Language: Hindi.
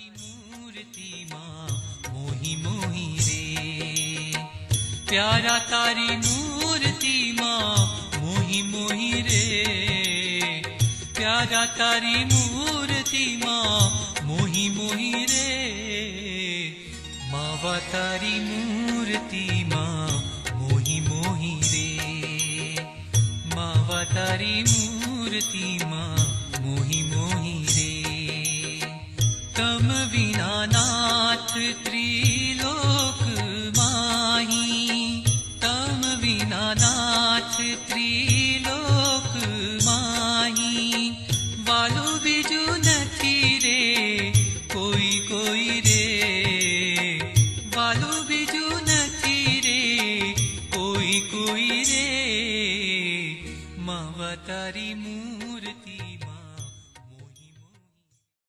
मूर्ति माँ मोही मोही रे, प्यारा तारी मूर्ति माँ मोही मोही रे, प्यारा तारी मूर्ति माँ मोही मोही रे, मावा तारी मूर्ति माँ मोही मोही रे, मावा तारी मूर्ति माँ मोही मोही रे। तम विना नाथ त्रिलोक